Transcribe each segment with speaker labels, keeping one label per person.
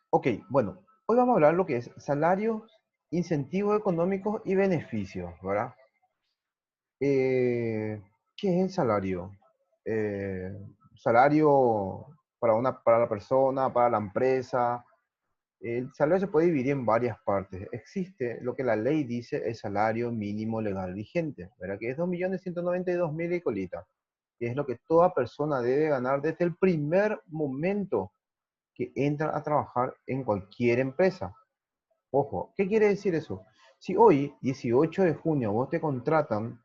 Speaker 1: Ok, bueno, hoy vamos a hablar lo que es salarios, incentivos económicos y beneficios, ¿verdad? Eh, ¿Qué es el salario? Eh, Salario para la persona, para la empresa. El salario se puede dividir en varias partes. Existe lo que la ley dice el salario mínimo legal vigente, ¿verdad? Que es 2.192.000 y colita. Que es lo que toda persona debe ganar desde el primer momento que entra a trabajar en cualquier empresa. Ojo, ¿qué quiere decir eso? Si hoy, 18 de junio, vos te contratan,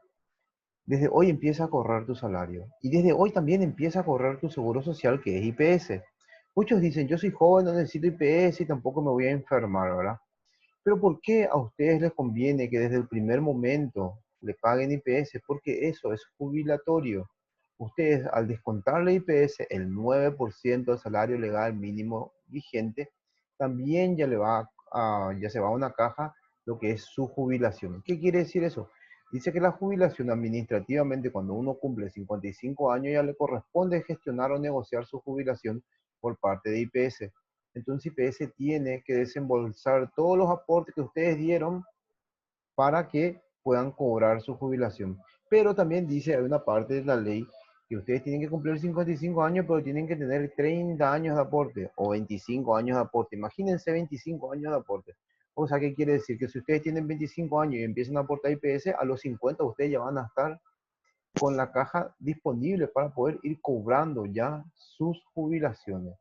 Speaker 1: desde hoy empieza a correr tu salario. Y desde hoy también empieza a correr tu seguro social, que es IPS. Muchos dicen, yo soy joven, no necesito IPS y tampoco me voy a enfermar, ¿verdad? Pero ¿por qué a ustedes les conviene que desde el primer momento le paguen IPS? Porque eso es jubilatorio. Ustedes, al descontarle IPS, el 9% del salario legal mínimo vigente, también ya se va a una caja lo que es su jubilación. ¿Qué quiere decir eso? Dice que la jubilación administrativamente, cuando uno cumple 55 años, ya le corresponde gestionar o negociar su jubilación por parte de IPS. Entonces IPS tiene que desembolsar todos los aportes que ustedes dieron para que puedan cobrar su jubilación. Pero también dice, hay una parte de la ley que ustedes tienen que cumplir 55 años, pero tienen que tener 30 años de aporte o 25 años de aporte. Imagínense 25 años de aporte. O sea, ¿qué quiere decir? Que si ustedes tienen 25 años y empiezan a aportar IPS, a los 50 ustedes ya van a estar con la caja disponible para poder ir cobrando ya sus jubilaciones.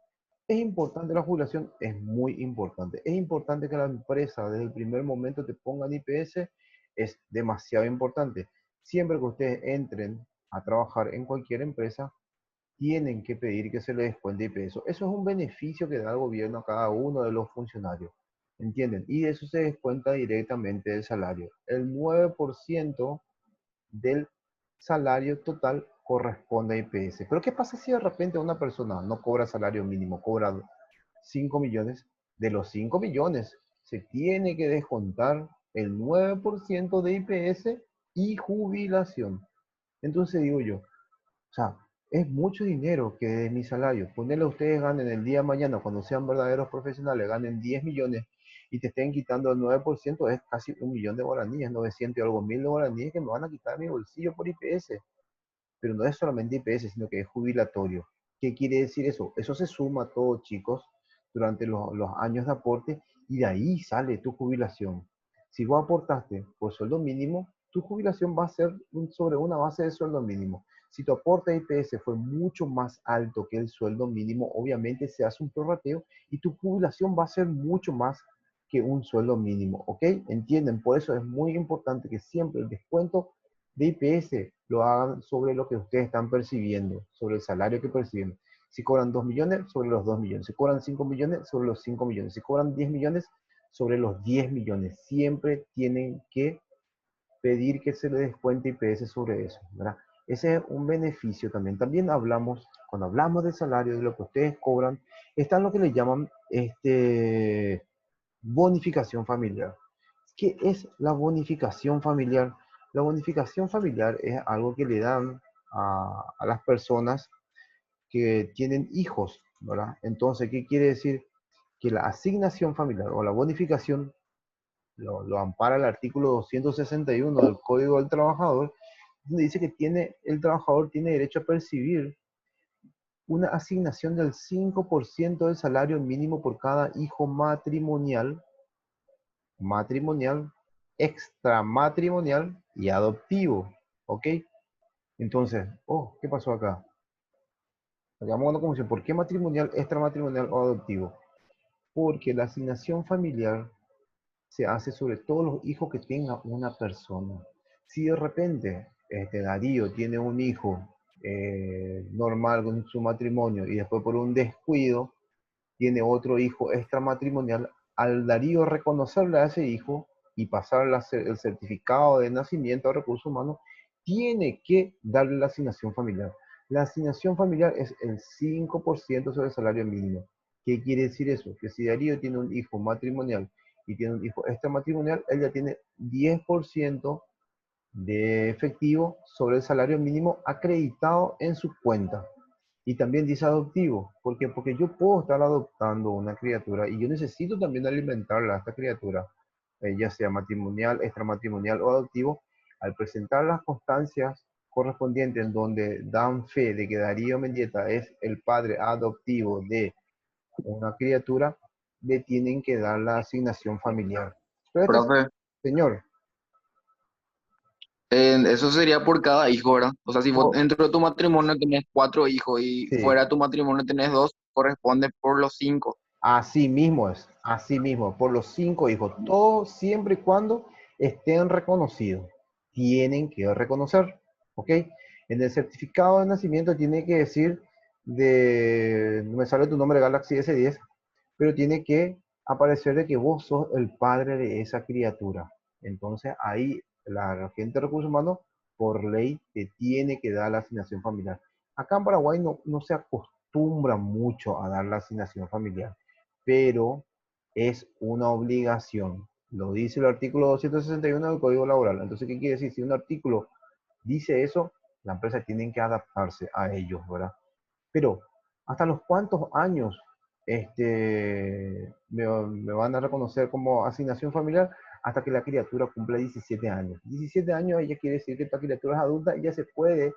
Speaker 1: ¿Es importante la jubilación? Es muy importante. Es importante que la empresa desde el primer momento te pongan IPS, es demasiado importante. Siempre que ustedes entren a trabajar en cualquier empresa, tienen que pedir que se les descuente IPS. Eso es un beneficio que da el gobierno a cada uno de los funcionarios. ¿Entienden? Y eso se descuenta directamente del salario. El 9% del salario total corresponde a IPS. Pero ¿qué pasa si de repente una persona no cobra salario mínimo, cobra 5 millones? De los 5 millones se tiene que descontar el 9% de IPS y jubilación. Entonces digo yo, o sea, es mucho dinero que de mi salario. Ponerle a ustedes ganen el día de mañana, cuando sean verdaderos profesionales, ganen 10 millones y te estén quitando el 9%, es casi 1 millón de guaraníes, 900 y algo mil de guaraníes que me van a quitar mi bolsillo por IPS. Pero no es solamente IPS, sino que es jubilatorio. ¿Qué quiere decir eso? Eso se suma todo, chicos, durante los años de aporte y de ahí sale tu jubilación. Si vos aportaste por sueldo mínimo, tu jubilación va a ser sobre una base de sueldo mínimo. Si tu aporte a IPS fue mucho más alto que el sueldo mínimo, obviamente se hace un prorrateo y tu jubilación va a ser mucho más que un sueldo mínimo, ¿ok? ¿Entienden? Por eso es muy importante que siempre el descuento de IPS lo hagan sobre lo que ustedes están percibiendo, sobre el salario que perciben. Si cobran 2 millones, sobre los 2 millones. Si cobran 5 millones, sobre los 5 millones. Si cobran 10 millones, sobre los 10 millones. Siempre tienen que pedir que se le descuente IPS sobre eso, ¿verdad? Ese es un beneficio también. También hablamos, cuando hablamos del salario, de lo que ustedes cobran, está en lo que le llaman bonificación familiar. ¿Qué es la bonificación familiar? La bonificación familiar es algo que le dan a las personas que tienen hijos, ¿verdad? Entonces, ¿qué quiere decir? Que la asignación familiar o la bonificación lo ampara el artículo 261 del Código del Trabajador, donde dice que el trabajador tiene derecho a percibir una asignación del 5% del salario mínimo por cada hijo matrimonial, extramatrimonial y adoptivo. ¿Ok? Entonces, oh, ¿qué pasó acá? Hagamos una confusión. ¿Por qué matrimonial, extramatrimonial o adoptivo? Porque la asignación familiar se hace sobre todos los hijos que tenga una persona. Si de repente Darío tiene un hijo normal con su matrimonio y después por un descuido tiene otro hijo extramatrimonial, al Darío reconocerle a ese hijo y pasar el certificado de nacimiento a recursos humanos, tiene que darle la asignación familiar. La asignación familiar es el 5% sobre el salario mínimo. ¿Qué quiere decir eso? Que si Darío tiene un hijo matrimonial y tiene un hijo extramatrimonial, él ya tiene 10% de efectivo sobre el salario mínimo acreditado en su cuenta. Y también dice adoptivo. ¿Por qué? Porque yo puedo estar adoptando una criatura y yo necesito también alimentarla a esta criatura, ya sea matrimonial, extramatrimonial o adoptivo. Al presentar las constancias correspondientes en donde dan fe de que Darío Mendieta es el padre adoptivo de una criatura, le tienen que dar la asignación familiar. Pero este
Speaker 2: Profe,
Speaker 1: señor,
Speaker 2: eso sería por cada hijo, ¿verdad? O sea, si vos
Speaker 1: po-
Speaker 2: dentro de tu matrimonio tenés 4 hijos y
Speaker 1: sí,
Speaker 2: fuera de tu matrimonio tenés 2, corresponde por los 5.
Speaker 1: así mismo es, así mismo, por los 5 hijos, todo siempre y cuando estén reconocidos. Tienen que reconocer, ¿ok? En el certificado de nacimiento tiene que decir no me sale tu nombre Galaxy S10, pero tiene que aparecer de que vos sos el padre de esa criatura. Entonces ahí la gente de recursos humanos por ley te tiene que dar la asignación familiar. Acá en Paraguay no se acostumbra mucho a dar la asignación familiar, pero es una obligación. Lo dice el artículo 261 del Código Laboral. Entonces, ¿qué quiere decir? Si un artículo dice eso, la empresa tiene que adaptarse a ellos, ¿verdad? Pero, ¿hasta los cuántos años me van a reconocer como asignación familiar? Hasta que la criatura cumpla 17 años. 17 años ella quiere decir que esta criatura es adulta y ya puede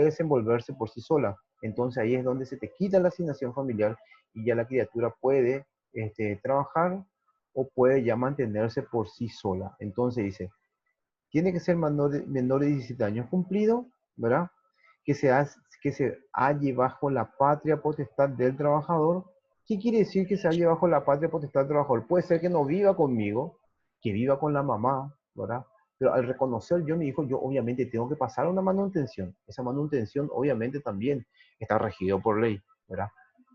Speaker 1: desenvolverse por sí sola. Entonces ahí es donde se te quita la asignación familiar y ya la criatura puede trabajar o puede ya mantenerse por sí sola. Entonces dice, tiene que ser menor de 17 años cumplido, ¿verdad? Que se halle bajo la patria potestad del trabajador. ¿Qué quiere decir que se halle bajo la patria potestad del trabajador? Puede ser que no viva conmigo, que viva con la mamá, ¿verdad? Pero al reconocer yo a mi hijo, yo obviamente tengo que pasar una manutención. Esa manutención obviamente también está regido por ley, ¿verdad?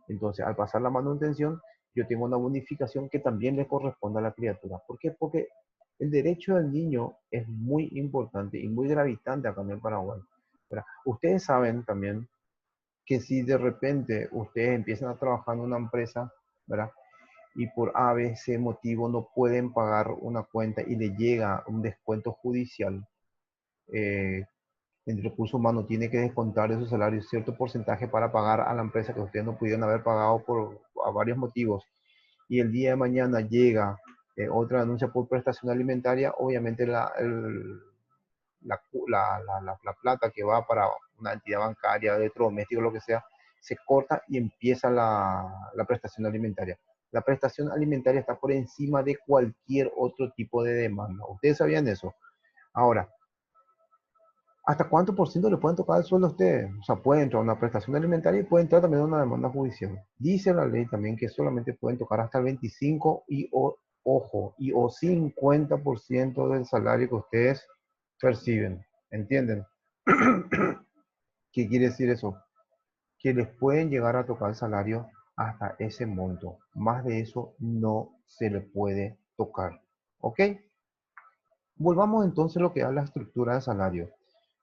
Speaker 1: Entonces, al pasar la manutención, yo tengo una bonificación que también le corresponde a la criatura. ¿Por qué? Porque el derecho del niño es muy importante y muy gravitante acá en el Paraguay, ¿verdad? Ustedes saben también que si de repente ustedes empiezan a trabajar en una empresa, ¿verdad? Y por A, B, C motivo no pueden pagar una cuenta y le llega un descuento judicial, eh, el recurso humano tiene que descontar de su salario cierto porcentaje para pagar a la empresa que ustedes no pudieron haber pagado a varios motivos, y el día de mañana llega otra denuncia por prestación alimentaria, obviamente la plata que va para una entidad bancaria, electrodoméstico, lo que sea, se corta y empieza la prestación alimentaria. La prestación alimentaria está por encima de cualquier otro tipo de demanda. ¿Ustedes sabían eso? Ahora, ¿hasta cuánto por ciento le pueden tocar el sueldo a ustedes? O sea, puede entrar una prestación alimentaria y puede entrar también una demanda judicial. Dice la ley también que solamente pueden tocar hasta el 25 ojo, y o 50% del salario que ustedes perciben. ¿Entienden? ¿Qué quiere decir eso? Que les pueden llegar a tocar el salario hasta ese monto. Más de eso no se le puede tocar. ¿Ok? Volvamos entonces a lo que es la estructura de salario.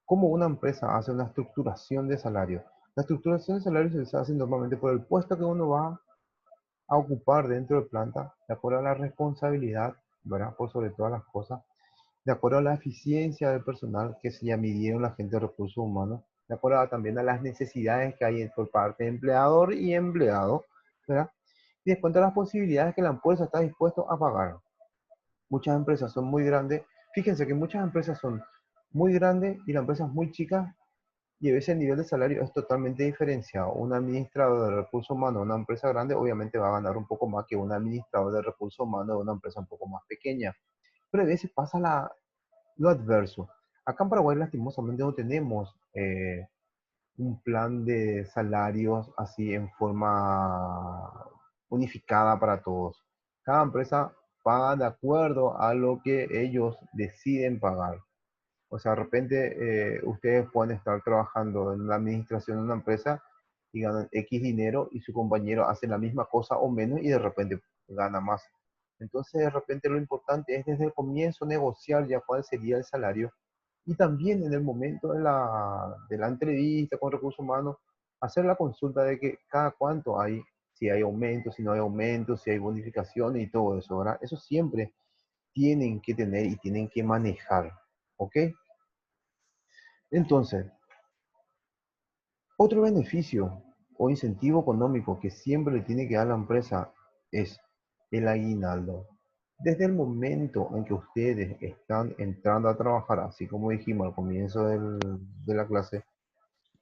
Speaker 1: ¿Cómo una empresa hace una estructuración de salario? La estructuración de salario se hace normalmente por el puesto que uno va a ocupar dentro de planta, de acuerdo a la responsabilidad, ¿verdad? Por sobre todas las cosas, de acuerdo a la eficiencia del personal que se ya midieron la gente de recursos humanos, de acuerdo también a las necesidades que hay por parte de empleador y empleado, ¿verdad? Y después de las posibilidades que la empresa está dispuesto a pagar. Muchas empresas son muy grandes. Fíjense que muchas empresas son muy grandes y la empresa es muy chica, y a veces el nivel de salario es totalmente diferenciado. Un administrador de recursos humanos de una empresa grande obviamente va a ganar un poco más que un administrador de recursos humanos de una empresa un poco más pequeña. Pero a veces pasa lo adverso. Acá en Paraguay lastimosamente no tenemos un plan de salarios así en forma unificada para todos. Cada empresa paga de acuerdo a lo que ellos deciden pagar. O sea, de repente ustedes pueden estar trabajando en la administración de una empresa y ganan X dinero y su compañero hace la misma cosa o menos y de repente gana más. Entonces, de repente lo importante es desde el comienzo negociar ya cuál sería el salario, y también en el momento de la entrevista con recursos humanos, hacer la consulta de que cada cuánto hay, si hay aumento, si no hay aumento, si hay bonificaciones y todo eso, ¿verdad? Eso siempre tienen que tener y tienen que manejar, ¿ok? Entonces, Otro beneficio o incentivo económico que siempre le tiene que dar la empresa es el aguinaldo. Desde el momento en que ustedes están entrando a trabajar, así como dijimos al comienzo de la clase,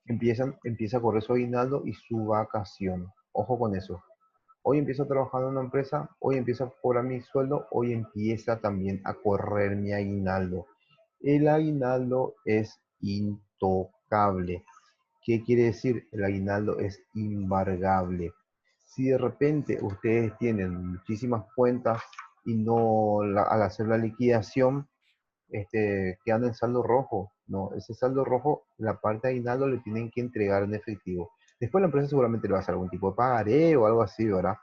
Speaker 1: empieza a correr su aguinaldo y su vacación. Ojo con eso. Hoy empiezo a trabajar en una empresa, hoy empiezo a cobrar mi sueldo, hoy empieza también a correr mi aguinaldo. El aguinaldo es intocable. ¿Qué quiere decir? El aguinaldo es embargable. Si de repente ustedes tienen muchísimas cuentas y no al hacer la liquidación quedan en saldo rojo, no, ese saldo rojo, la parte de aguinaldo le tienen que entregar en efectivo. Después la empresa seguramente le va a hacer algún tipo de pagaré o algo así, ¿verdad?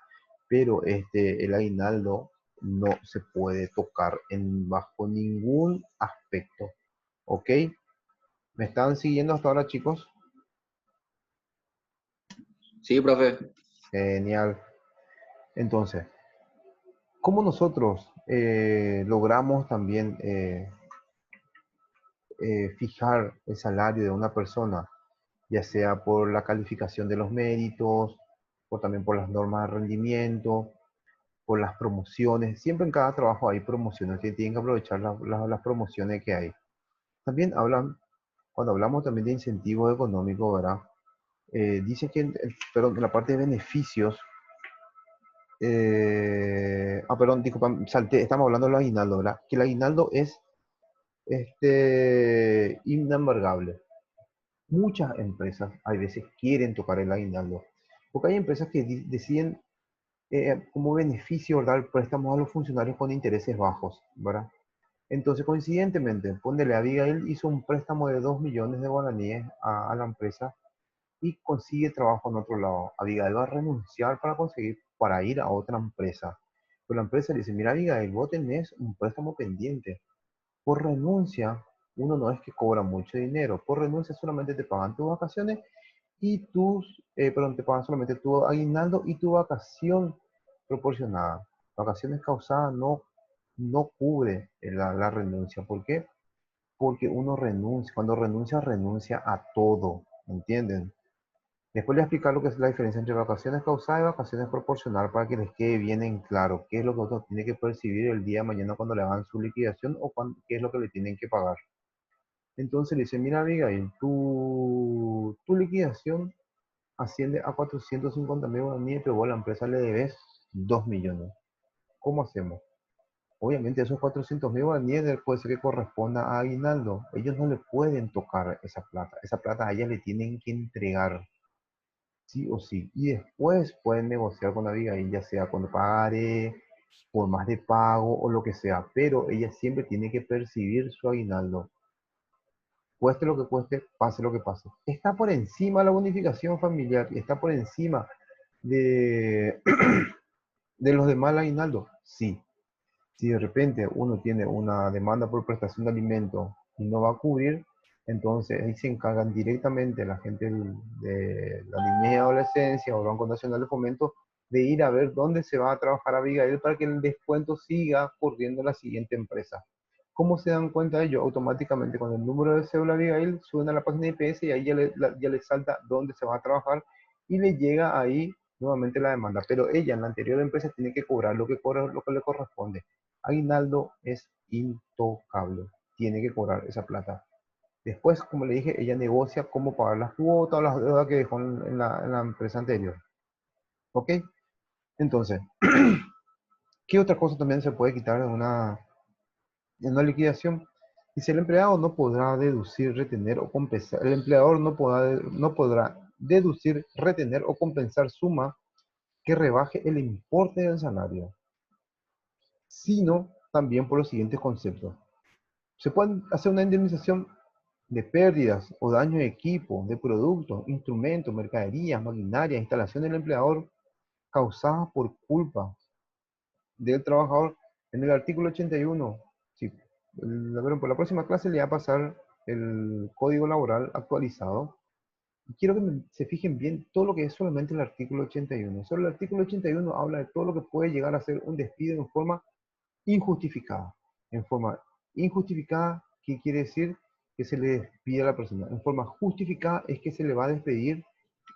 Speaker 1: Pero el aguinaldo no se puede tocar bajo ningún aspecto. ¿Ok? ¿Me están siguiendo hasta ahora, chicos?
Speaker 2: Sí, profe.
Speaker 1: Genial. Entonces, ¿cómo nosotros logramos también fijar el salario de una persona? Ya sea por la calificación de los méritos, también por las normas de rendimiento, por las promociones. Siempre en cada trabajo hay promociones, que tienen que aprovechar las promociones que hay. También cuando hablamos también de incentivos económicos, ¿verdad? Dice que, perdón, en la parte de beneficios, perdón, disculpa, salté, estamos hablando del aguinaldo, ¿verdad? Que el aguinaldo es inembargable. Muchas empresas, hay veces, quieren tocar el aguinaldo, porque hay empresas que deciden como beneficio dar préstamos a los funcionarios con intereses bajos, ¿verdad? Entonces, coincidentemente, ponele, Abigail hizo un préstamo de 2 millones de guaraníes a la empresa y consigue trabajo en otro lado. Abigail va a renunciar para ir a otra empresa. Pero la empresa le dice, mira, Abigail, vos tenés un préstamo pendiente. Por renuncia, uno no es que cobra mucho dinero. Por renuncia solamente te pagan tus vacaciones perdón, te pagan solamente tu aguinaldo y tu vacación proporcionada. Vacaciones causadas no cubre la renuncia. ¿Por qué? Porque uno renuncia, cuando renuncia a todo, ¿entienden? Después les voy a explicar lo que es la diferencia entre vacaciones causadas y vacaciones proporcionales para que les quede bien en claro qué es lo que uno tiene que percibir el día de mañana cuando le hagan su liquidación o qué es lo que le tienen que pagar. Entonces le dice, mira Abigail, tu liquidación asciende a 450.000 guaraníes, pero vos a la empresa le debes 2 millones. ¿Cómo hacemos? Obviamente esos 400.000 guaraníes puede ser que corresponda a aguinaldo. Ellos no le pueden tocar esa plata. Esa plata a ellas le tienen que entregar, sí o sí. Y después pueden negociar con Abigail, ya sea cuando pague, por más de pago o lo que sea. Pero ella siempre tiene que percibir su aguinaldo. Cueste lo que cueste, pase lo que pase. Está por encima de la bonificación familiar y está por encima de, de los demás aguinaldos. Sí. Si de repente uno tiene una demanda por prestación de alimentos y no va a cubrir, entonces ahí se encargan directamente la gente de la niñez y adolescencia o el Banco Nacional de Fomento de ir a ver dónde se va a trabajar Abigail para que el descuento siga corriendo a la siguiente empresa. ¿Cómo se dan cuenta de ello? Automáticamente con el número de cédula Abigail suben a la página de IPS y ahí ya le salta dónde se va a trabajar y le llega ahí nuevamente la demanda. Pero ella en la anterior empresa tiene que cobrar lo que le corresponde. Aguinaldo es intocable, tiene que cobrar esa plata. Después, como le dije, ella negocia cómo pagar las cuotas o las deudas que dejó en la empresa anterior. ¿Ok? Entonces, ¿qué otra cosa también se puede quitar en una liquidación? Dice, el empleado no podrá deducir, retener o compensar. El empleador no podrá deducir, retener o compensar suma que rebaje el importe del salario, sino también por los siguientes conceptos. Se puede hacer una indemnización de pérdidas o daños de equipo, de productos, instrumentos, mercaderías, maquinaria, instalación del empleador causadas por culpa del trabajador en el artículo 81. Sí, por la próxima clase le va a pasar el código laboral actualizado. Y quiero que se fijen bien todo lo que es solamente el artículo 81. Solo el artículo 81 habla de todo lo que puede llegar a ser un despido en forma injustificada. En forma injustificada, ¿qué quiere decir? que se le despide a la persona. En forma justificada es que se le va a despedir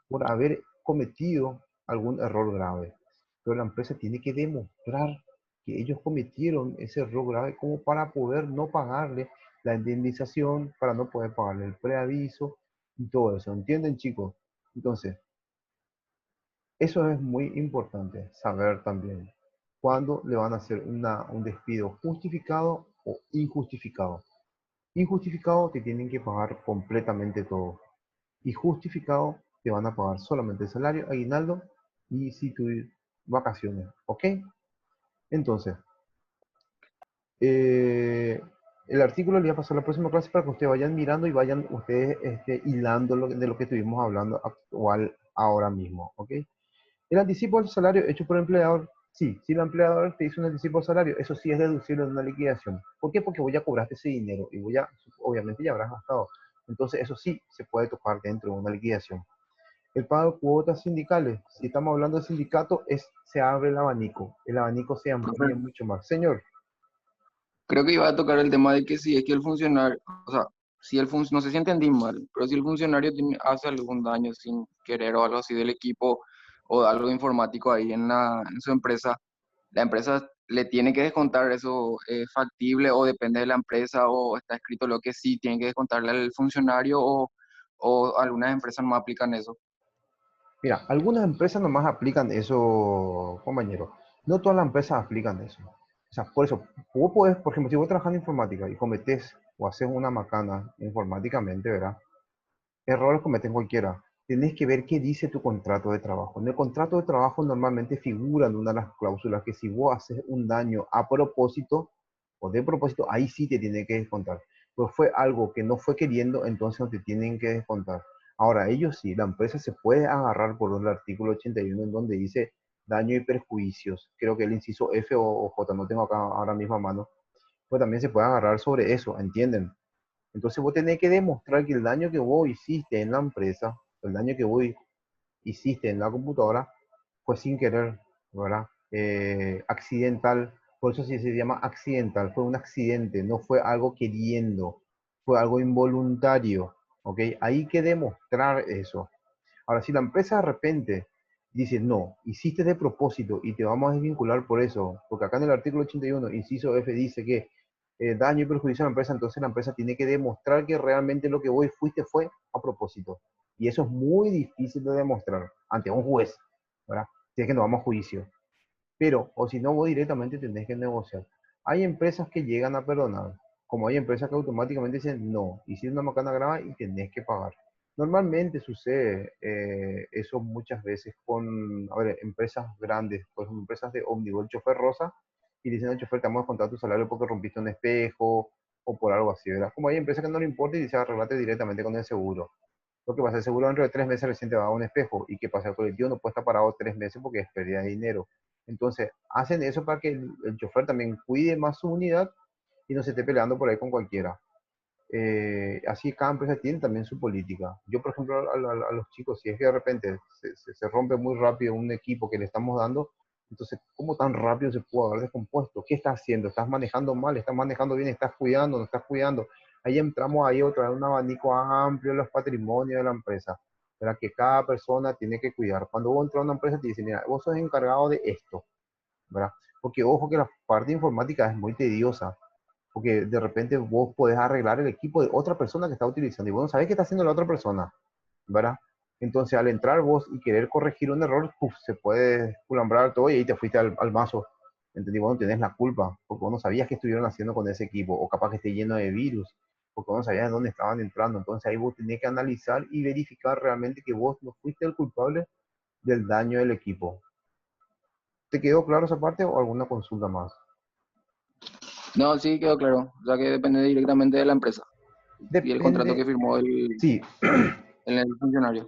Speaker 1: por haber cometido algún error grave. Pero la empresa tiene que demostrar que ellos cometieron ese error grave como para poder no pagarle la indemnización, para no poder pagarle el preaviso y todo eso. ¿Entienden, chicos? Entonces, eso es muy importante saber también cuándo le van a hacer un despido justificado o injustificado. Injustificado te tienen que pagar completamente todo. Y justificado te van a pagar solamente el salario, aguinaldo y si tu vacaciones. ¿Ok? Entonces, eh, el artículo le voy a pasar a la próxima clase para que ustedes vayan mirando y vayan ustedes hilando de lo que estuvimos hablando actual ahora mismo. ¿Ok? El anticipo del salario hecho por el empleador. Sí, si el empleador te hizo un anticipo del salario, eso sí es deducible de una liquidación. ¿Por qué? Porque voy a cobrarte ese dinero y obviamente ya habrás gastado. Entonces, eso sí se puede tocar dentro de una liquidación. El pago de cuotas sindicales. Si estamos hablando de sindicato, se abre el abanico. El abanico se
Speaker 2: Profe,
Speaker 1: amplía mucho más. Señor,
Speaker 2: creo que iba a tocar el tema de que si es que el funcionario, o sea, si no sé si entendí mal, pero si el funcionario hace algún daño sin querer o algo así del equipo o algo informático ahí en su empresa, la empresa le tiene que descontar eso factible o depende de la empresa o está escrito lo que sí tiene que descontarle al funcionario o algunas empresas no aplican eso.
Speaker 1: mira, algunas empresas nomás aplican eso, compañero. No todas las empresas aplican eso. O sea, por eso, vos podés, por ejemplo, si vos trabajas en informática y cometés o haces una macana informáticamente, ¿verdad? Errores cometen cualquiera. Tienes que ver qué dice tu contrato de trabajo. En el contrato de trabajo normalmente figura en una de las cláusulas que si vos haces un daño a propósito o de propósito, ahí sí te tiene que descontar. Pues fue algo que no fue queriendo, entonces no te tienen que descontar. Ahora, ellos sí, la empresa se puede agarrar por el artículo 81 en donde dice daño y perjuicios. Creo que el inciso F o J, no tengo acá ahora mismo a mano, pues también se puede agarrar sobre eso, ¿entienden? Entonces vos tenés que demostrar que el daño que vos hiciste en la empresa, el daño que vos hiciste en la computadora, fue sin querer, ¿verdad? Accidental, por eso sí se llama accidental, fue un accidente, no fue algo queriendo, fue algo involuntario, ¿ok? Hay que demostrar eso. Ahora, si la empresa de repente dice, no, hiciste de propósito y te vamos a desvincular por eso, porque acá en el artículo 81, inciso F, dice que daño y perjuicio a la empresa, entonces la empresa tiene que demostrar que realmente lo que vos fuiste fue a propósito. Y eso es muy difícil de demostrar ante un juez, ¿verdad? Si es que no vamos a juicio. Pero, o si no, vos directamente tenés que negociar. Hay empresas que llegan a perdonar, como hay empresas que automáticamente dicen, no, hiciste una macana grave y tenés que pagar. Normalmente sucede eso muchas veces con, a ver, empresas grandes, por ejemplo, empresas de ómnibus, chofer rosa, y dicen al chofer, te vamos a descontar tu salario porque rompiste un espejo o por algo así, ¿verdad? Como hay empresas que no le importa y dice, arreglate directamente con el seguro. Lo que pasa, el seguro dentro de 3 meses recién te va a dar un espejo y que pasa, el colectivo no puede estar parado 3 meses porque es pérdida de dinero. Entonces, hacen eso para que el chofer también cuide más su unidad y no se esté peleando por ahí con cualquiera. Así cada empresa tiene también su política. Yo, por ejemplo, a los chicos, si es que de repente se rompe muy rápido un equipo que le estamos dando, entonces, ¿cómo tan rápido se puede haber descompuesto? ¿Qué estás haciendo? ¿Estás manejando mal? ¿Estás manejando bien? ¿Estás cuidando? ¿No estás cuidando? Ahí entramos ahí otra vez un abanico amplio de los patrimonios de la empresa, para que cada persona tiene que cuidar. Cuando vos entras a una empresa, te dicen, mira, vos sos encargado de esto, ¿verdad? Porque ojo que la parte informática es muy tediosa, porque de repente vos podés arreglar el equipo de otra persona que está utilizando y vos no sabés qué está haciendo la otra persona, ¿verdad? Entonces al entrar vos y querer corregir un error, uf, se puede culambrar todo y ahí te fuiste al mazo. ¿Entendí? Vos no tenés la culpa, porque vos no sabías qué estuvieron haciendo con ese equipo, o capaz que esté lleno de virus, porque vos no sabías de dónde estaban entrando. Entonces ahí vos tenés que analizar y verificar realmente que vos no fuiste el culpable del daño del equipo. ¿Te quedó claro esa parte o alguna consulta más?
Speaker 2: No, sí quedó claro. O sea que depende directamente de la empresa y el contrato
Speaker 1: Depende,
Speaker 2: que firmó
Speaker 1: sí,
Speaker 2: el funcionario.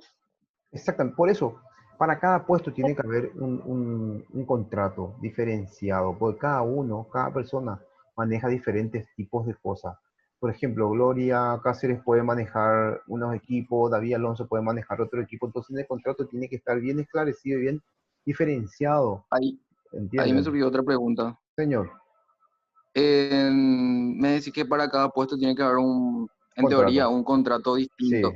Speaker 1: exactamente. Por eso, para cada puesto tiene que haber un contrato diferenciado, porque cada uno, cada persona maneja diferentes tipos de cosas. Por ejemplo, Gloria Cáceres puede manejar unos equipos, David Alonso puede manejar otro equipo, entonces en el contrato tiene que estar bien esclarecido y bien diferenciado,
Speaker 2: Ahí, ahí me
Speaker 1: ¿entienden?
Speaker 2: surgió otra pregunta.
Speaker 1: Señor,
Speaker 2: Me decís que para cada puesto tiene que haber en teoría,
Speaker 1: Contratos.
Speaker 2: un contrato
Speaker 1: Sí,
Speaker 2: distinto.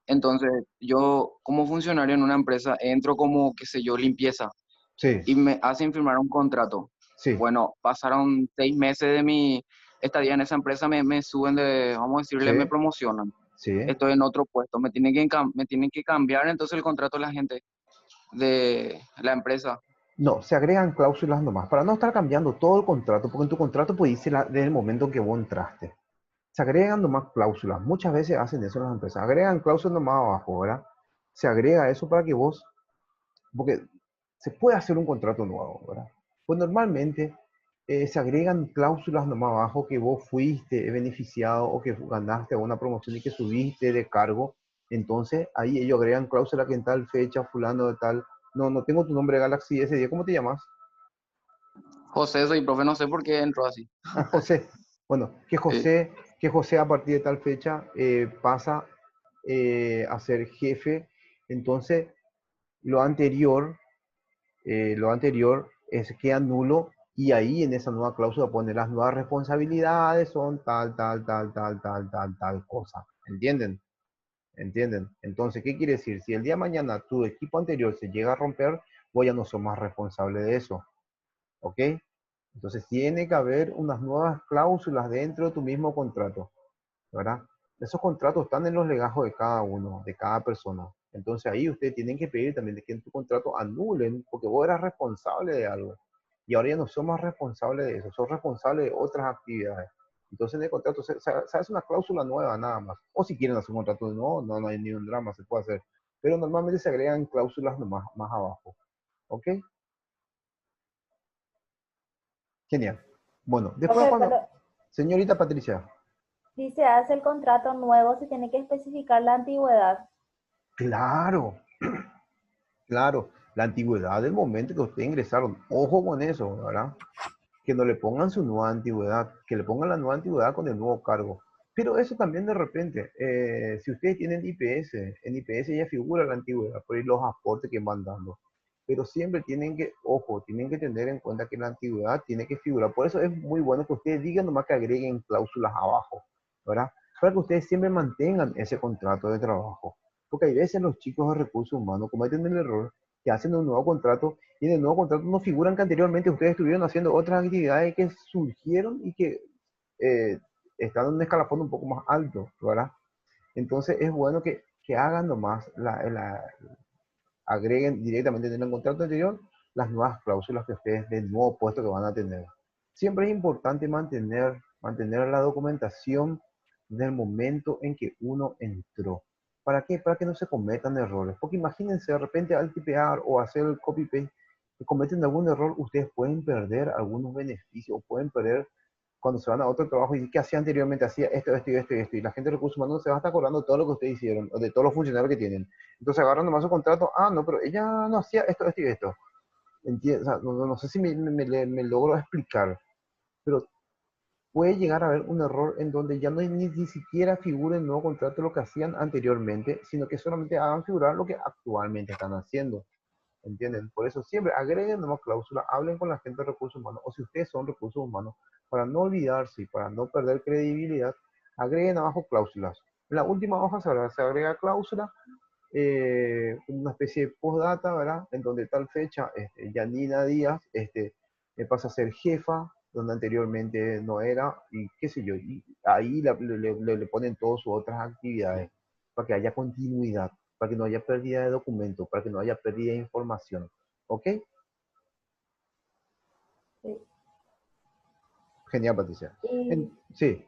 Speaker 2: Entonces, yo como funcionario en una empresa entro como, qué sé yo, limpieza
Speaker 1: sí,
Speaker 2: y me hacen firmar un contrato.
Speaker 1: sí,
Speaker 2: Bueno, pasaron 6 meses de mi estadía en esa empresa, me suben de, vamos a decirle, me
Speaker 1: sí,
Speaker 2: promocionan.
Speaker 1: sí.
Speaker 2: Estoy en otro puesto, me tienen que cambiar entonces el contrato de la gente de la empresa.
Speaker 1: No, se agregan cláusulas nomás, para no estar cambiando todo el contrato, porque en tu contrato puede irse desde el momento en que vos entraste. Se agregan nomás cláusulas, muchas veces hacen eso las empresas, agregan cláusulas nomás abajo, ¿verdad? Se agrega eso para que vos, porque se puede hacer un contrato nuevo, ¿verdad? Pues normalmente se agregan cláusulas nomás abajo que vos fuiste beneficiado o que ganaste una promoción y que subiste de cargo. Entonces ahí ellos agregan cláusula que en tal fecha, fulano de tal, no, no tengo tu nombre Galaxy ese día, ¿cómo te llamas?
Speaker 2: José, soy profe, no sé por qué entró así.
Speaker 1: Ah, José. Bueno,
Speaker 2: Sí.
Speaker 1: Que José a partir de tal fecha pasa a ser jefe. Entonces, lo anterior, lo anterior es queda nulo y ahí en esa nueva cláusula pone las nuevas responsabilidades son tal cosa. ¿Entienden? ¿Entienden? Entonces, ¿qué quiere decir? Si el día de mañana tu equipo anterior se llega a romper, vos ya no sos más responsable de eso. ¿Ok? Entonces tiene que haber unas nuevas cláusulas dentro de tu mismo contrato, ¿verdad? Esos contratos están en los legajos de cada uno, de cada persona. Entonces ahí ustedes tienen que pedir también de que en tu contrato anulen, porque vos eras responsable de algo. Y ahora ya no sos más responsable de eso, sos responsable de otras actividades. Entonces en el contrato se hace una cláusula nueva nada más. O si quieren hacer un contrato nuevo, no hay ni un drama, se puede hacer. Pero normalmente se agregan cláusulas más abajo. ¿Ok? Genial. Bueno, después
Speaker 3: Profe,
Speaker 1: cuando...
Speaker 3: pero
Speaker 1: Señorita Patricia,
Speaker 3: si se hace el contrato nuevo, se tiene que especificar la antigüedad.
Speaker 1: claro, claro, la antigüedad del momento que ustedes ingresaron, ojo con eso, ¿verdad? Que no le pongan su nueva antigüedad, que le pongan la nueva antigüedad con el nuevo cargo. Pero eso también de repente, si ustedes tienen IPS, en IPS ya figura la antigüedad, por ahí los aportes que van dando. Pero siempre tienen que, ojo, tienen que tener en cuenta que la antigüedad tiene que figurar. Por eso es muy bueno que ustedes digan nomás que agreguen cláusulas abajo, ¿verdad? Para que ustedes siempre mantengan ese contrato de trabajo. Porque hay veces los chicos de recursos humanos cometen el error que hacen un nuevo contrato y en el nuevo contrato no figuran que anteriormente ustedes estuvieron haciendo otras actividades que surgieron y que eh, están en un escalafón un poco más alto, ¿verdad? Entonces es bueno que hagan nomás, agreguen directamente en el contrato anterior las nuevas cláusulas que ustedes del nuevo puesto que van a tener. Siempre es importante mantener la documentación del momento en que uno entró. ¿Para qué? Para que no se cometan errores. Porque imagínense de repente al tipear o hacer el copy-paste, que cometen algún error, ustedes pueden perder algunos beneficios o pueden perder cuando se van a otro trabajo y dicen, ¿qué hacía anteriormente? Hacía esto. Y la gente de recursos humanos se va a estar acordando de todo lo que ustedes hicieron, o de todos los funcionarios que tienen. Entonces agarran nomás su contrato, ah, no, pero ella no hacía esto y esto. O sea, no sé si me logro explicar, pero puede llegar a haber un error en donde ya no ni siquiera figura en el nuevo contrato lo que hacían anteriormente, sino que solamente hagan figurar lo que actualmente están haciendo. ¿Entienden? Por eso siempre agreguen nuevas cláusulas, hablen con la gente de recursos humanos, o si ustedes son recursos humanos, para no olvidarse y para no perder credibilidad, agreguen abajo cláusulas. En la última hoja se agrega cláusula, una especie de postdata, ¿verdad? En donde tal fecha, Yanina Díaz, pasa a ser jefa, donde anteriormente no era, y qué sé yo, y ahí le ponen todas sus otras actividades, para que haya continuidad, para que no haya pérdida de documentos, para que no haya pérdida de información. ¿Ok?
Speaker 3: Sí.
Speaker 1: Genial, Patricia.
Speaker 3: Y,
Speaker 1: Sí,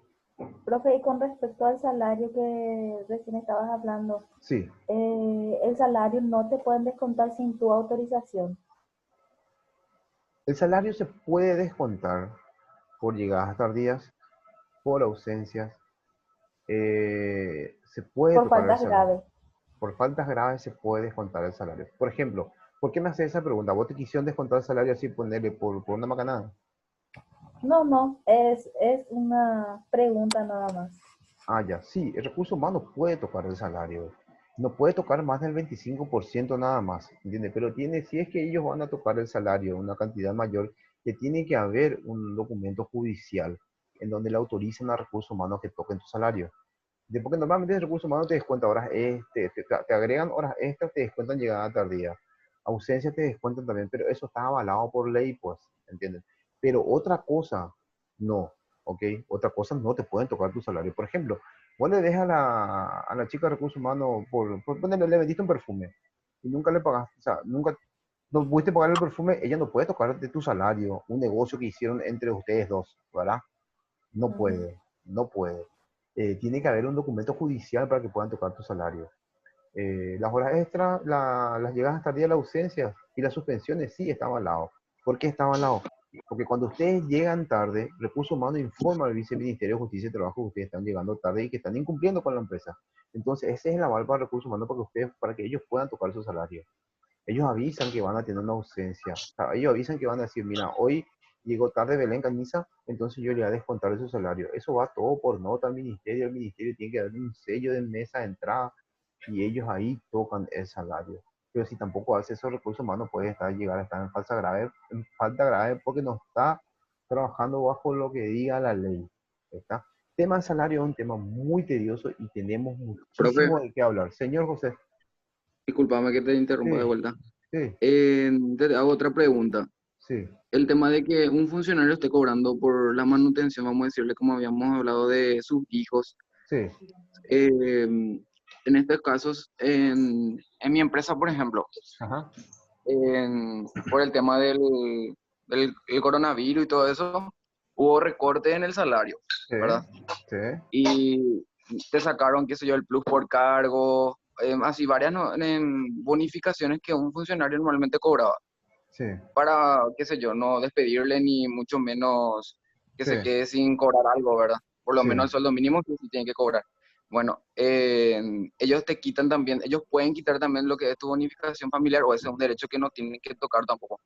Speaker 3: profe, y con respecto al salario que recién estabas hablando,
Speaker 1: sí.
Speaker 3: el salario no te pueden descontar sin tu autorización.
Speaker 1: El salario se puede descontar por llegadas tardías, por ausencias, se puede
Speaker 3: Por
Speaker 1: tocar el
Speaker 3: faltas
Speaker 1: salario.
Speaker 3: graves.
Speaker 1: Por faltas graves se puede descontar el salario. Por ejemplo, ¿por qué me haces esa pregunta? ¿Vos te quisieron descontar el salario así ponerle por una macanada?
Speaker 3: No, no, es una pregunta nada más.
Speaker 1: Ah, ya, sí, el recurso humano puede tocar el salario. No puede tocar más del 25% nada más, ¿entiendes? Pero tiene, si es que ellos van a tocar el salario, una cantidad mayor, que tiene que haber un documento judicial en donde le autorizan a recursos humanos que toquen tu salario. Porque normalmente el recurso humano te descuenta horas, te agregan horas extras, te descuentan llegada tardía. Ausencia te descuentan también, pero eso está avalado por ley, pues, ¿entienden? Pero otra cosa, no, ¿ok? Otra cosa no te pueden tocar tu salario. Por ejemplo, vos le dejas a la chica de recursos humanos, por ponerle, le vendiste un perfume y nunca le pagaste, o sea, nunca no pudiste pagar el perfume, ella no puede tocar de tu salario, un negocio que hicieron entre ustedes dos, ¿verdad? No
Speaker 3: Ujú.
Speaker 1: puede, no puede. Tiene que haber un documento judicial para que puedan tocar tu salario. Las horas extras, las llegadas tardías, la ausencia y las suspensiones sí están avalados. ¿Por qué está avalado? Porque cuando ustedes llegan tarde, Recursos Humanos informa al Viceministerio de Justicia y Trabajo que ustedes están llegando tarde y que están incumpliendo con la empresa. Entonces, ese es el aval para Recursos Humanos para que ellos puedan tocar su salario. Ellos avisan que van a tener una ausencia. O sea, ellos avisan que van a decir, mira, hoy llegó tarde Belén Camisa, entonces yo le voy a descontar de su salario. Eso va todo por nota al ministerio. El ministerio tiene que darle un sello de mesa de entrada y ellos ahí tocan el salario. Pero si tampoco hace esos recursos humanos, puede llegar a estar en falta grave porque no está trabajando bajo lo que diga la ley. ¿Está? Tema de salario es un tema muy tedioso y tenemos
Speaker 2: Profe,
Speaker 1: muchísimo de qué hablar. Señor José,
Speaker 2: discúlpame que te interrumpa de
Speaker 1: sí,
Speaker 2: vuelta.
Speaker 1: sí,
Speaker 2: Te hago otra pregunta.
Speaker 1: sí.
Speaker 2: El tema de que un funcionario esté cobrando por la manutención, vamos a decirle, como habíamos hablado de sus hijos,
Speaker 1: Sí,
Speaker 2: eh, en estos casos, en mi empresa, por ejemplo,
Speaker 1: ajá,
Speaker 2: por el tema del el coronavirus y todo eso, hubo recorte en el salario,
Speaker 1: sí,
Speaker 2: ¿verdad?
Speaker 1: sí,
Speaker 2: Y te sacaron, qué sé yo, el plus por cargo, así varias bonificaciones que un funcionario normalmente cobraba
Speaker 1: sí,
Speaker 2: para, qué sé yo, no despedirle ni mucho menos que
Speaker 1: sí,
Speaker 2: se quede sin cobrar algo, ¿verdad? Por lo
Speaker 1: sí.
Speaker 2: menos el sueldo mínimo que sí tiene que cobrar. Bueno, ellos te quitan también, ellos pueden quitar también lo que es tu bonificación familiar o ese es un derecho que no tienen que tocar tampoco.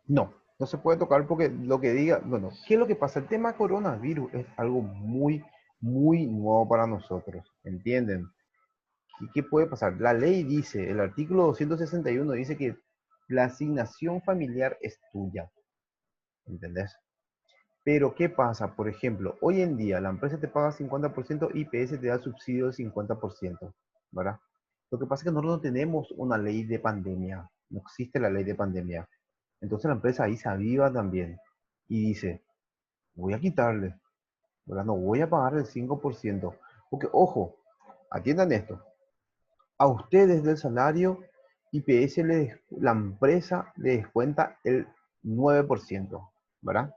Speaker 1: No, no se puede tocar porque lo que diga, bueno, ¿qué es lo que pasa? El tema coronavirus es algo muy, muy nuevo para nosotros, ¿entienden? ¿Y qué puede pasar? La ley dice, el artículo 261 dice que la asignación familiar es tuya, ¿entendés? Pero ¿qué pasa? Por ejemplo, hoy en día la empresa te paga 50%, IPS te da subsidio del 50%, ¿verdad? Lo que pasa es que nosotros no tenemos una ley de pandemia, no existe la ley de pandemia. Entonces la empresa ahí se aviva también y dice, voy a quitarle, ¿verdad? No voy a pagar el 5%. Porque, ojo, atiendan esto, a ustedes del salario, la empresa le descuenta el 9%, ¿verdad?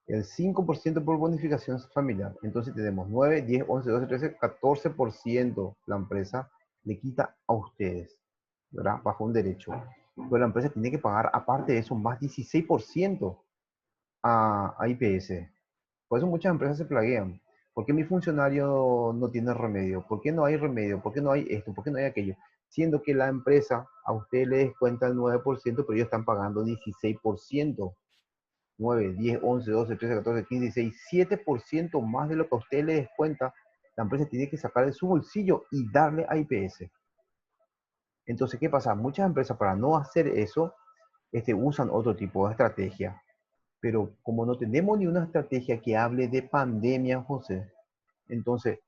Speaker 1: El 5% por bonificación familiar. Entonces tenemos 9, 10, 11, 12, 13, 14% la empresa le quita a ustedes, ¿verdad? Bajo un derecho. Pero la empresa tiene que pagar, aparte de eso, más 16% a IPS. Por eso muchas empresas se plaguean. ¿Por qué mi funcionario no tiene remedio? ¿Por qué no hay remedio? ¿Por qué no hay esto? ¿Por qué no hay aquello? Siendo que la empresa a usted le descuenta el 9%, pero ellos están pagando 16%. 9, 10, 11, 12, 13, 14, 15, 16, 7% más de lo que a usted le descuenta, la empresa tiene que sacar de su bolsillo y darle a IPS. Entonces, ¿qué pasa? Muchas empresas para no hacer eso, usan otro tipo de estrategia. Pero como no tenemos ni una estrategia que hable de pandemia, José, entonces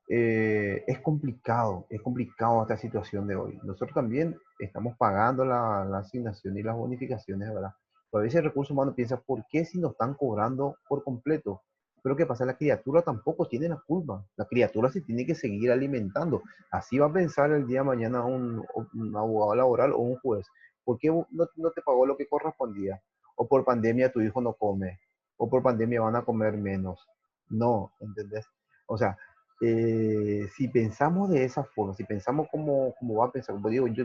Speaker 1: es complicado esta situación de hoy. Nosotros también estamos pagando la asignación y las bonificaciones, ¿verdad? Pero a veces el recurso humano piensa, ¿por qué si nos están cobrando por completo? Pero ¿qué pasa? La criatura tampoco tiene la culpa. La criatura se tiene que seguir alimentando. Así va a pensar el día de mañana un abogado laboral o un juez. ¿Por qué no te pagó lo que correspondía? O por pandemia tu hijo no come. O por pandemia van a comer menos. No, ¿entendés? O sea, si pensamos de esa forma, si pensamos como va a pensar, como digo, yo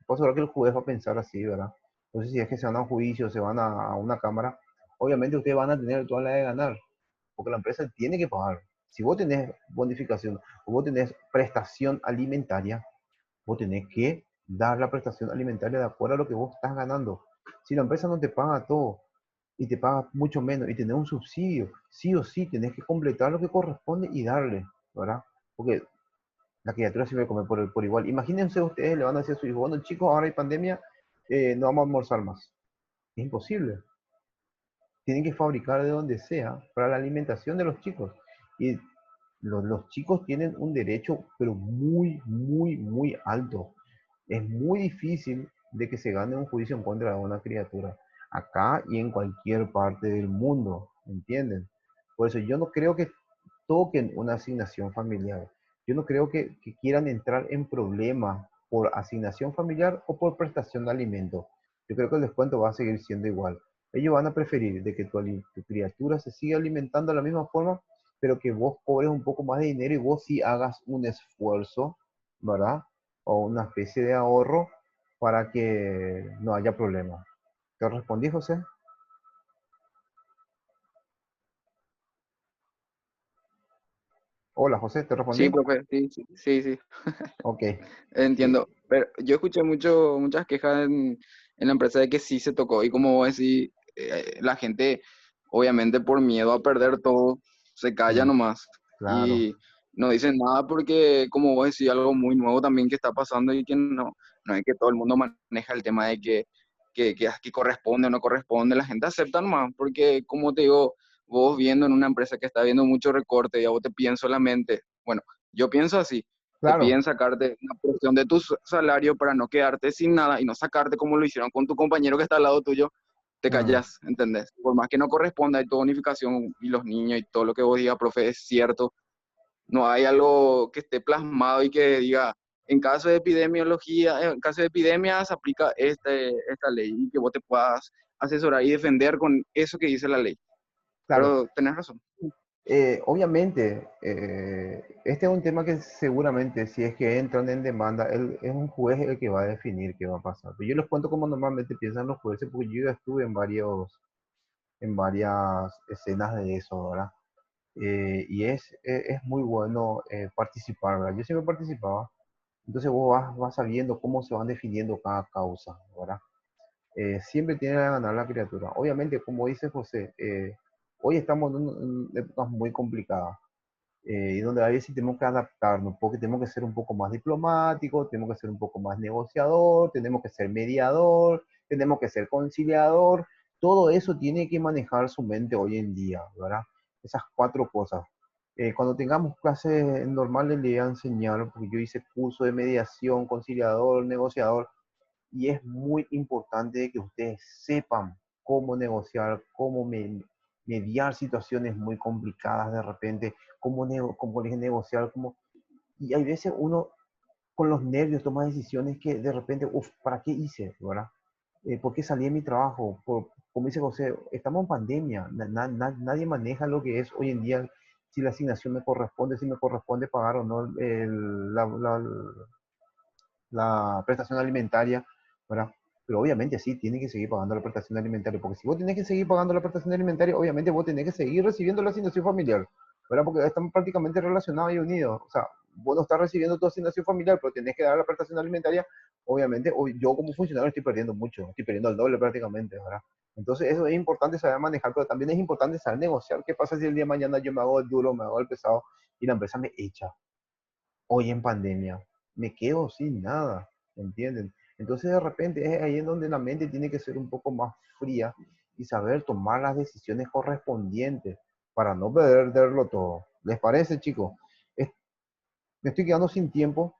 Speaker 1: puedo asegurar que el juez va a pensar así, ¿verdad? Entonces, si es que se van a un juicio, se van a una cámara, obviamente ustedes van a tener toda la de ganar, porque la empresa tiene que pagar. Si vos tenés bonificación o vos tenés prestación alimentaria, vos tenés que dar la prestación alimentaria de acuerdo a lo que vos estás ganando. Si la empresa no te paga todo y te paga mucho menos y tenés un subsidio, sí o sí tenés que completar lo que corresponde y darle, ¿verdad? Porque la criatura siempre come por igual. Imagínense ustedes, le van a decir a su hijo, bueno chicos, ahora hay pandemia, no vamos a almorzar más. Es imposible. Tienen que fabricar de donde sea para la alimentación de los chicos. Y los chicos tienen un derecho, pero muy, muy, muy alto. Es muy difícil de que se gane un juicio en contra de una criatura, acá y en cualquier parte del mundo, ¿entienden? Por eso yo no creo que toquen una asignación familiar. Yo no creo que quieran entrar en problemas por asignación familiar o por prestación de alimentos. Yo creo que el descuento va a seguir siendo igual. Ellos van a preferir de que tu criatura se siga alimentando de la misma forma, pero que vos cobres un poco más de dinero y vos sí hagas un esfuerzo, ¿verdad? O una especie de ahorro para que no haya problema. ¿Te respondí, José? Hola, José, ¿te
Speaker 2: Sí,
Speaker 1: respondí?
Speaker 2: profe, sí, sí, sí, sí.
Speaker 1: Ok.
Speaker 2: Entiendo, pero yo escuché muchas quejas en la empresa de que sí se tocó y como vos decís, la gente obviamente por miedo a perder todo se calla
Speaker 1: Mm,
Speaker 2: nomás
Speaker 1: claro,
Speaker 2: y no dicen nada porque como vos decís, algo muy nuevo también que está pasando y que no es que todo el mundo maneja el tema de que corresponde o no corresponde, la gente acepta nomás porque como te digo, vos viendo en una empresa que está viendo mucho recorte y a vos te pienso la mente, bueno, yo pienso así te
Speaker 1: claro.
Speaker 2: piden sacarte una porción de tu salario para no quedarte sin nada y no sacarte como lo hicieron con tu compañero que está al lado tuyo, te
Speaker 1: Mm,
Speaker 2: callas, ¿entendés? Por más que no corresponda, hay toda unificación y los niños y todo lo que vos digas, profe, es cierto. No hay algo que esté plasmado y que diga, en caso de epidemiología, en caso de epidemia se aplica esta ley y que vos te puedas asesorar y defender con eso que dice la ley.
Speaker 1: claro.
Speaker 2: Pero tenés razón.
Speaker 1: Obviamente, este es un tema que seguramente, si es que entran en demanda, es un juez el que va a definir qué va a pasar. Pero yo les cuento cómo normalmente piensan los jueces, porque yo ya estuve en varias escenas de eso, ¿verdad? Y es muy bueno participar, ¿verdad? Yo siempre participaba, entonces vos vas sabiendo cómo se van definiendo cada causa, ¿verdad? Siempre tiene que ganar la criatura. Obviamente, como dice José, hoy estamos en épocas muy complicadas y donde a veces tenemos que adaptarnos, porque tenemos que ser un poco más diplomáticos, tenemos que ser un poco más negociador, tenemos que ser mediador, tenemos que ser conciliador. Todo eso tiene que manejar su mente hoy en día, ¿verdad? Esas cuatro cosas. Cuando tengamos clases normales le voy a enseñar, porque yo hice curso de mediación, conciliador, negociador, y es muy importante que ustedes sepan cómo negociar, mediar situaciones muy complicadas de repente, cómo negociar, y hay veces uno con los nervios toma decisiones que de repente, uff, ¿para qué hice? ¿Verdad? ¿Por qué salí de mi trabajo? Como dice José, estamos en pandemia, nadie maneja lo que es hoy en día, si la asignación me corresponde, si me corresponde pagar o no la prestación alimentaria, ¿verdad? Pero obviamente sí, tiene que seguir pagando la prestación alimentaria, porque si vos tenés que seguir pagando la prestación alimentaria, obviamente vos tenés que seguir recibiendo la asignación familiar, ¿verdad? Porque están prácticamente relacionados y unidos. O sea, vos no estás recibiendo tu asignación familiar, pero tenés que dar la prestación alimentaria, obviamente, yo como funcionario estoy perdiendo mucho, estoy perdiendo el doble prácticamente, ¿verdad? Entonces eso es importante saber manejar, pero también es importante saber negociar. ¿Qué pasa si el día de mañana yo me hago el duro, me hago el pesado y la empresa me echa? Hoy en pandemia, me quedo sin nada, ¿entienden? Entonces de repente es ahí en donde la mente tiene que ser un poco más fría y saber tomar las decisiones correspondientes para no perderlo todo. ¿Les parece, chicos? Es- Me estoy quedando sin tiempo,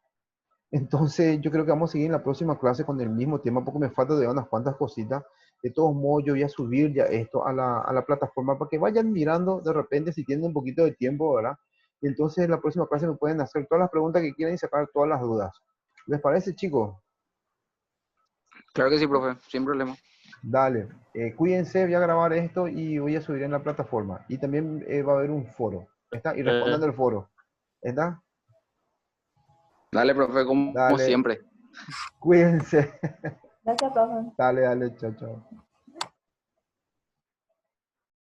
Speaker 1: entonces yo creo que vamos a seguir en la próxima clase con el mismo tema porque me falta de unas cuantas cositas. De todos modos, yo voy a subir ya esto a la plataforma para que vayan mirando de repente si tienen un poquito de tiempo, ¿verdad? Y entonces en la próxima clase me pueden hacer todas las preguntas que quieran y sacar todas las dudas. ¿Les parece, chicos?
Speaker 2: Claro que sí, profe, sin problema.
Speaker 1: Dale. Cuídense, voy a grabar esto y voy a subir en la plataforma. Y también va a haber un foro. ¿Está? Y respondan del foro. ¿Está?
Speaker 2: Dale, profe, como
Speaker 1: Dale.
Speaker 2: siempre.
Speaker 1: Cuídense.
Speaker 3: Gracias, profe.
Speaker 1: Dale, dale, chao, chao.